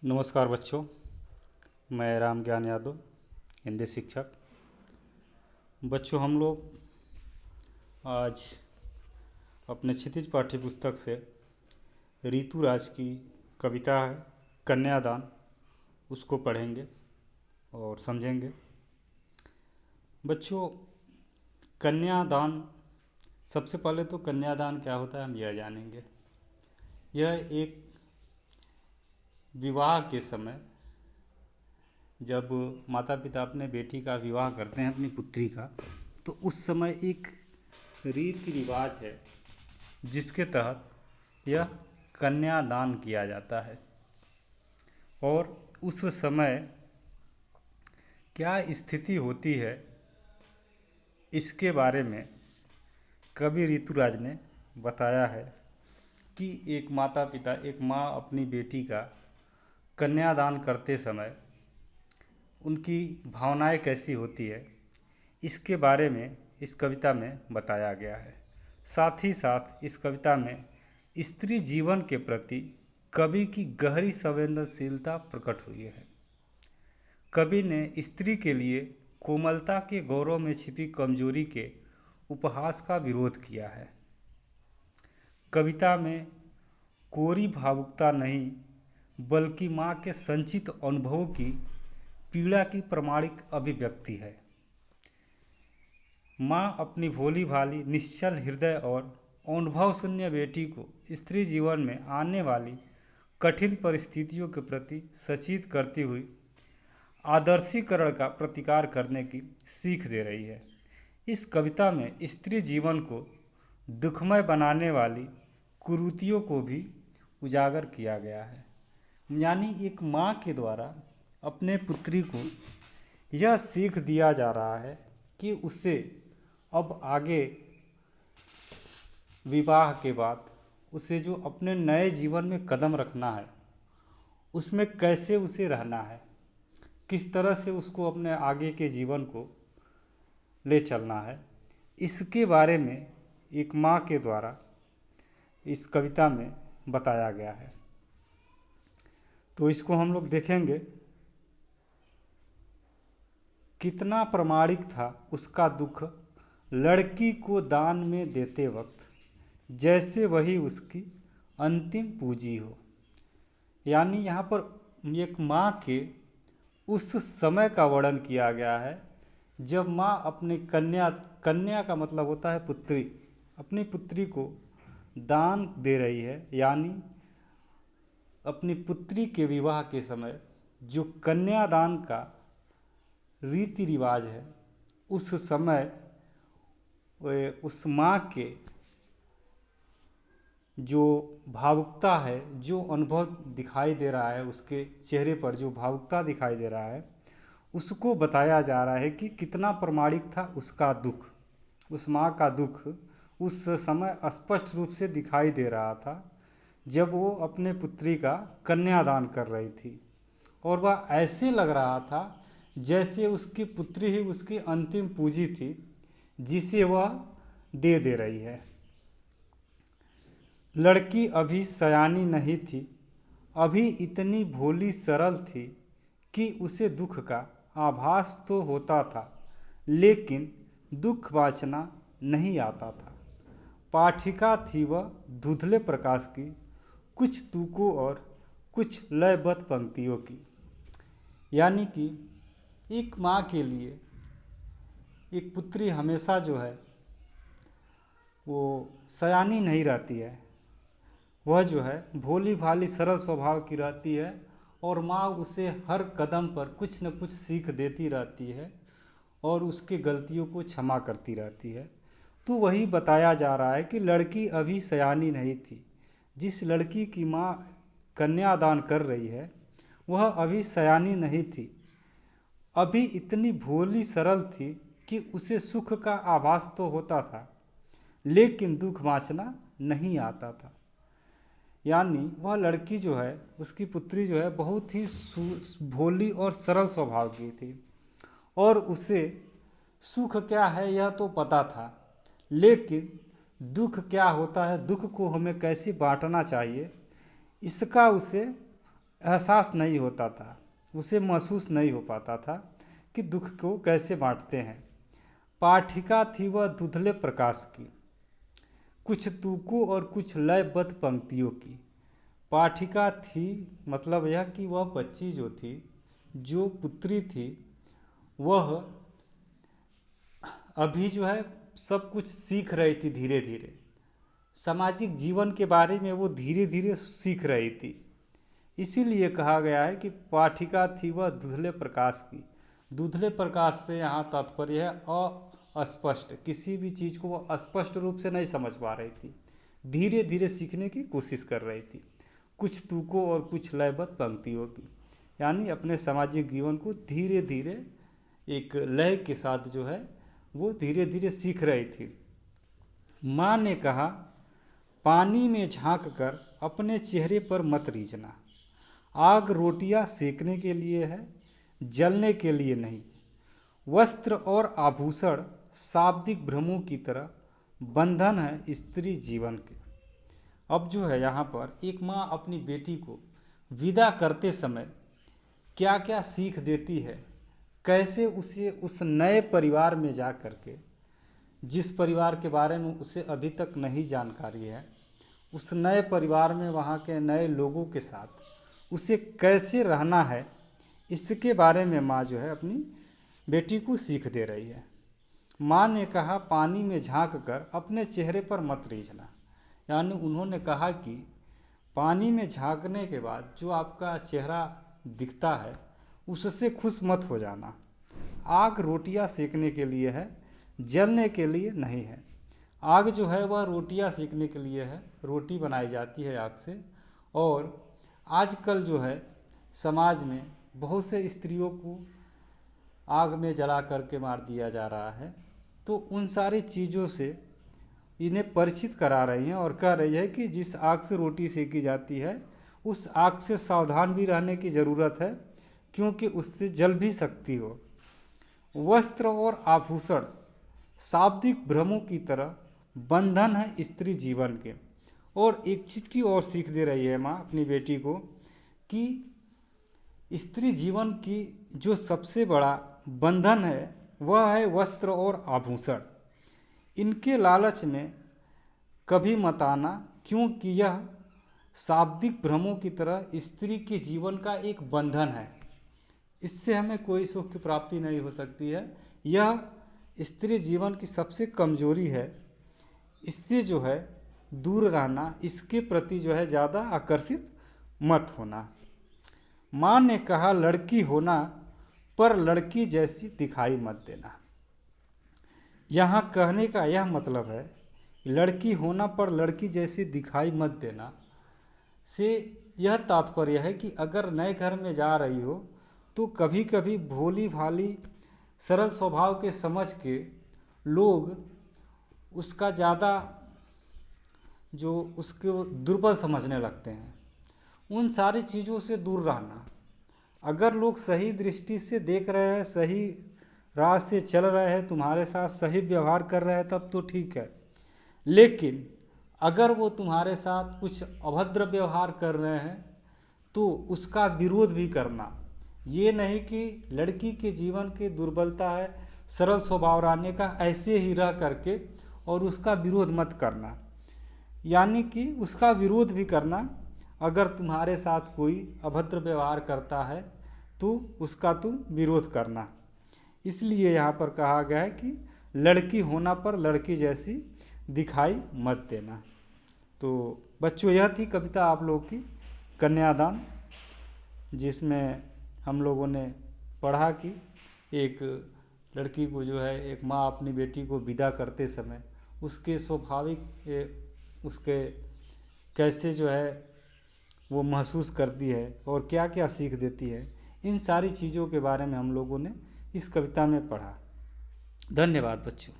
नमस्कार बच्चों, मैं राम ज्ञान यादव, हिंदी शिक्षक। बच्चों, हम लोग आज अपने क्षितिज पाठ्य पुस्तक से ऋतुराज की कविता है कन्यादान, उसको पढ़ेंगे और समझेंगे। बच्चों, कन्यादान, सबसे पहले तो कन्यादान क्या होता है हम यह जानेंगे। यह एक विवाह के समय जब माता पिता अपने बेटी का विवाह करते हैं, अपनी पुत्री का, तो उस समय एक रीति रिवाज है जिसके तहत यह कन्यादान किया जाता है। और उस समय क्या स्थिति होती है इसके बारे में कवि ऋतुराज ने बताया है कि एक माता पिता, एक माँ अपनी बेटी का कन्यादान करते समय उनकी भावनाएं कैसी होती है, इसके बारे में इस कविता में बताया गया है। साथ ही साथ इस कविता में स्त्री जीवन के प्रति कवि की गहरी संवेदनशीलता प्रकट हुई है। कवि ने स्त्री के लिए कोमलता के गौरव में छिपी कमजोरी के उपहास का विरोध किया है। कविता में कोरी भावुकता नहीं, बल्कि माँ के संचित अनुभवों की पीड़ा की प्रामाणिक अभिव्यक्ति है। माँ अपनी भोली भाली, निश्चल हृदय और अनुभव शून्य बेटी को स्त्री जीवन में आने वाली कठिन परिस्थितियों के प्रति सचेत करती हुई आदर्शीकरण का प्रतिकार करने की सीख दे रही है। इस कविता में स्त्री जीवन को दुखमय बनाने वाली कुरीतियों को भी उजागर किया गया है। यानी एक माँ के द्वारा अपने पुत्री को यह सीख दिया जा रहा है कि उसे अब आगे विवाह के बाद उसे जो अपने नए जीवन में कदम रखना है, उसमें कैसे उसे रहना है, किस तरह से उसको अपने आगे के जीवन को ले चलना है, इसके बारे में एक माँ के द्वारा इस कविता में बताया गया है। तो इसको हम लोग देखेंगे। कितना प्रामाणिक था उसका दुख लड़की को दान में देते वक्त, जैसे वही उसकी अंतिम पूंजी हो। यानी यहाँ पर एक माँ के उस समय का वर्णन किया गया है जब माँ अपने कन्या का मतलब होता है पुत्री, अपनी पुत्री को दान दे रही है। यानी अपनी पुत्री के विवाह के समय जो कन्यादान का रीति रिवाज है, उस समय उस माँ के जो भावुकता है, जो अनुभव दिखाई दे रहा है, उसके चेहरे पर जो भावुकता दिखाई दे रहा है, उसको बताया जा रहा है कि कितना प्रामाणिक था उसका दुख। उस माँ का दुख उस समय स्पष्ट रूप से दिखाई दे रहा था जब वो अपने पुत्री का कन्यादान कर रही थी, और वह ऐसे लग रहा था जैसे उसकी पुत्री ही उसकी अंतिम पूंजी थी जिसे वह दे रही है। लड़की अभी सयानी नहीं थी, अभी इतनी भोली सरल थी कि उसे दुख का आभास तो होता था, लेकिन दुख वाचना नहीं आता था। पाठिका थी वह धुंधले प्रकाश की, कुछ तुकों और कुछ लयबद्ध पंक्तियों की। यानी कि एक माँ के लिए एक पुत्री हमेशा जो है वो सयानी नहीं रहती है, वह जो है भोली भाली सरल स्वभाव की रहती है, और माँ उसे हर कदम पर कुछ न कुछ सीख देती रहती है और उसके गलतियों को क्षमा करती रहती है। तो वही बताया जा रहा है कि लड़की अभी सयानी नहीं थी। जिस लड़की की माँ कन्यादान कर रही है वह अभी सयानी नहीं थी, अभी इतनी भोली सरल थी कि उसे सुख का आभास तो होता था, लेकिन दुख वाचना नहीं आता था। यानी वह लड़की जो है, उसकी पुत्री जो है, बहुत ही भोली और सरल स्वभाव की थी, और उसे सुख क्या है यह तो पता था, लेकिन दुख क्या होता है, दुख को हमें कैसे बांटना चाहिए, इसका उसे एहसास नहीं होता था, उसे महसूस नहीं हो पाता था कि दुख को कैसे बांटते हैं। पाठिका थी वह धुंधले प्रकाश की, कुछ तूकों और कुछ लयबद्ध पंक्तियों की। पाठिका थी मतलब यह कि वह बच्ची जो थी, जो पुत्री थी, वह अभी जो है सब कुछ सीख रही थी। धीरे धीरे सामाजिक जीवन के बारे में वो धीरे धीरे सीख रही थी। इसीलिए कहा गया है कि पाठिका थी वह धुंधले प्रकाश की। धुंधले प्रकाश से यहाँ तात्पर्य है अस्पष्ट, किसी भी चीज़ को वो स्पष्ट रूप से नहीं समझ पा रही थी, धीरे धीरे सीखने की कोशिश कर रही थी, कुछ तुकों और कुछ लयबद्ध पंक्तियों की। यानी अपने सामाजिक जीवन को धीरे धीरे एक लय के साथ जो है वो धीरे धीरे सीख रही थी। माँ ने कहा, पानी में झांक कर अपने चेहरे पर मत रीझना। आग रोटियां सेकने के लिए है, जलने के लिए नहीं। वस्त्र और आभूषण शाब्दिक भ्रमों की तरह बंधन है स्त्री जीवन के। अब जो है यहाँ पर एक माँ अपनी बेटी को विदा करते समय क्या क्या सीख देती है, कैसे उसे उस नए परिवार में जा कर के, जिस परिवार के बारे में उसे अभी तक नहीं जानकारी है, उस नए परिवार में वहाँ के नए लोगों के साथ उसे कैसे रहना है, इसके बारे में माँ जो है अपनी बेटी को सीख दे रही है। माँ ने कहा, पानी में झांक कर अपने चेहरे पर मत रीझना। यानी उन्होंने कहा कि पानी में झांकने के बाद जो आपका चेहरा दिखता है उससे खुश मत हो जाना। आग रोटियां सेकने के लिए है, जलने के लिए नहीं है। आग जो है वह रोटियां सेकने के लिए है, रोटी बनाई जाती है आग से। और आजकल जो है समाज में बहुत से स्त्रियों को आग में जला करके मार दिया जा रहा है। तो उन सारी चीज़ों से इन्हें परिचित करा रही हैं और कह रही है कि जिस आग से रोटी सेकी जाती है उस आग से सावधान भी रहने की ज़रूरत है, क्योंकि उससे जल भी सकती हो। वस्त्र और आभूषण शाब्दिक भ्रमों की तरह बंधन है स्त्री जीवन के। और एक चीज़ की और सीख दे रही है माँ अपनी बेटी को कि स्त्री जीवन की जो सबसे बड़ा बंधन है वह है वस्त्र और आभूषण। इनके लालच में कभी मत आना, क्योंकि यह शाब्दिक भ्रमों की तरह स्त्री के जीवन का एक बंधन है। इससे हमें कोई सुख की प्राप्ति नहीं हो सकती है। यह स्त्री जीवन की सबसे कमजोरी है। इससे जो है दूर रहना, इसके प्रति जो है ज़्यादा आकर्षित मत होना। माँ ने कहा, लड़की होना पर लड़की जैसी दिखाई मत देना। यहाँ कहने का यह मतलब है, लड़की होना पर लड़की जैसी दिखाई मत देना से यह तात्पर्य है कि अगर नए घर में जा रही हो तो कभी कभी भोली भाली सरल स्वभाव के समझ के लोग उसका ज़्यादा जो उसको दुर्बल समझने लगते हैं। उन सारी चीज़ों से दूर रहना। अगर लोग सही दृष्टि से देख रहे हैं, सही राह से चल रहे हैं, तुम्हारे साथ सही व्यवहार कर रहे हैं, तब तो ठीक है। लेकिन अगर वो तुम्हारे साथ कुछ अभद्र व्यवहार कर रहे हैं तो उसका विरोध भी करना। ये नहीं कि लड़की के जीवन की दुर्बलता है सरल स्वभाव रहने का, ऐसे ही रह करके और उसका विरोध मत करना। यानी कि उसका विरोध भी करना। अगर तुम्हारे साथ कोई अभद्र व्यवहार करता है तो उसका तुम विरोध करना। इसलिए यहाँ पर कहा गया है कि लड़की होना पर लड़की जैसी दिखाई मत देना। तो बच्चों, यह थी कविता आप लोगों की कन्यादान, जिसमें हम लोगों ने पढ़ा कि एक लड़की को जो है एक माँ अपनी बेटी को विदा करते समय उसके स्वाभाविक उसके कैसे जो है वो महसूस करती है और क्या क्या सीख देती है, इन सारी चीज़ों के बारे में हम लोगों ने इस कविता में पढ़ा। धन्यवाद बच्चों।